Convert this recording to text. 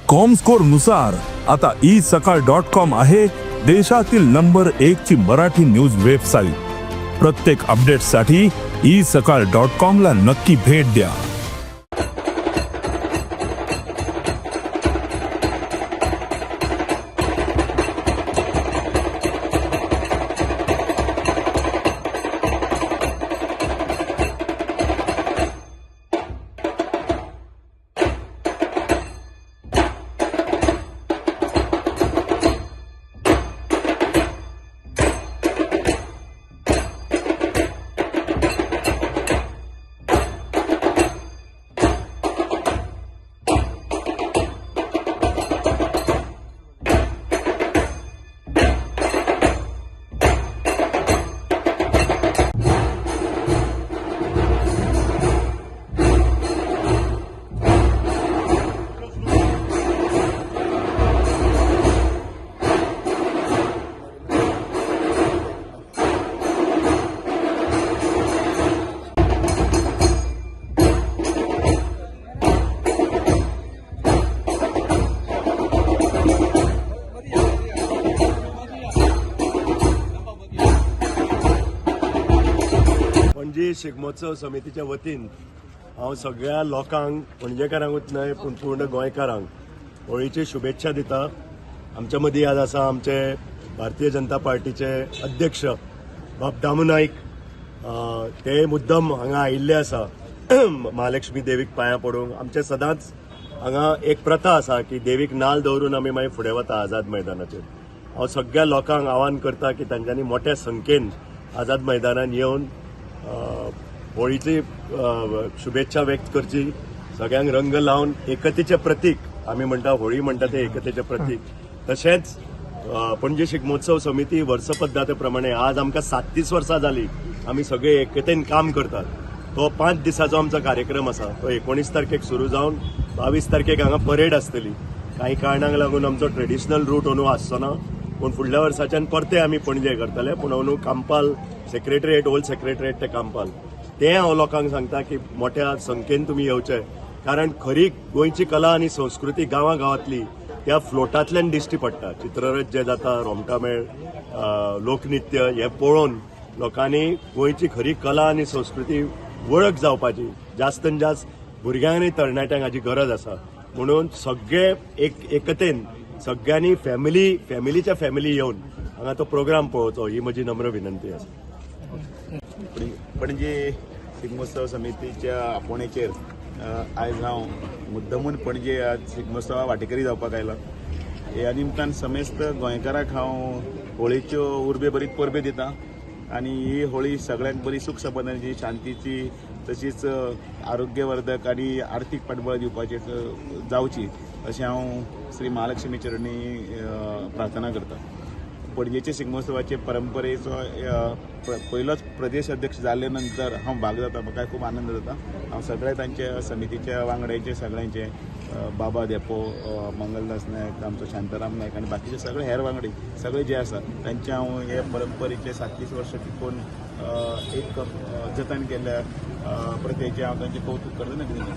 Comscore नुसार आता isakal.com आहे देशातील नंबर 1 ची मराठी न्यूज वेबसाईट। प्रत्येक अपडेटसाठी isakal.com ला नक्की भेट द्या। पणजी शिगमोत्सव समितीच्या वतीन हांव सगळ्या लोकांक पणजेकारांकूच न्हय पूण पूर्ण गोंयकारांक होळीची शुभेच्छा दिता। आमच्या मदीं आज आसा आमचे भारतीय जनता पार्टीचे अध्यक्ष बाब दामू नाईक, ते मुद्दम हांगा आयिल्ले आसा महालक्ष्मी देवीक पांयां पडूंक। आमचे सदांच हांगा एक प्रथा आसा की देवीक नाल दवरून आमी मागीर फुडें वता आझाद मैदानाचेर। हांव सगळ्या लोकांक आवाहन करता की तांच्यांनी मोठ्या संख्येन आझाद मैदानात येवन होळीची शुभेच्छा व्यक्त करची, सगळ्यांक रंग लावन एकतेचे प्रतीक आमी म्हणटा, होळी म्हणटा ते एकतेचे प्रतीक। तशेंच पणजी शिगमोत्सव समिती वर्सपद्दते प्रमाणे आज आमकां 37 वर्सां जाली आमी सगळे एकतेन काम करतात। तो 5 दिसाचो आमचो कार्यक्रम आसा, तो 19 तारखेक सुरू जावन 22 तारखेक हांगा परेड आसतली। काही कारणांक लागून आमचो ट्रेडिशनल रूट अंदू आसचो ना, पूण फुडल्या वर्साच्यान परते आमी पणजे करतले, पूण अंदू कांपाल सेक्रेटरिएट, ओल्ड सेक्रेटरिएट ते कांपाल। ते हांव लोकांक सांगता की मोठ्या संख्येन तुमी येवचे, कारण खरी गोंयची कला आनी संस्कृती गांवांतली त्या फ्लोटांतल्यान दिश्टी पडटा। चित्ररथ जे जाता, रोमटा मेळ, लोकनृत्य हे पळोवन लोकांनी गोंयची खरी कला आनी संस्कृती वळख जावपाची जास्तीत जास्त भुरग्यांक तरणाट्यांक हाची गरज आसा। म्हणून सगळे एकतेन सगळ्यांनी फॅमिलीच्या फॅमिली येवन हांगा तो प्रोग्राम पळोवचो, ही म्हजी नम्र विनंती आसा। पणजे शिगमोत्सव समितीच्या आपोवणेचेर आयज हांव मुद्दमून पणजे आज शिगमोत्सवा वांटेकरी जावपाक आयला। ह्या निमतान समेस्त गोंयकारांक हांव होळीच्यो उर्बे बरी परबे दिता आनी ही होळी सगळ्यांक बरी सुख समाधानाची, शांतीची, तशीच आरोग्यवर्धक आनी आर्थीक पाठबळ दिवपाची जावची अशें हांव श्री महालक्ष्मी चरणी प्रार्थना करता। पणजेचे शिगमोत्सवाचे परंपरेचो पयलोच प्रदेश अध्यक्ष जाल्ले नंतर हांव भाग जाता, म्हाका खूब आनंद जाता। हांव सगळे तांचे समितीच्या वांगड्याचे सगळ्यांचे बाबा देपो, मंगलदास नायक, आमचो शांताराम नायक आनी बाकीचे सगळे हेर वांगडी सगळे जे आसा तांचे हांव हे परंपरेचे 37 वर्सां टिकोवन एक जतन केल्या प्रथेचे हांव तांचे कौतुक करता।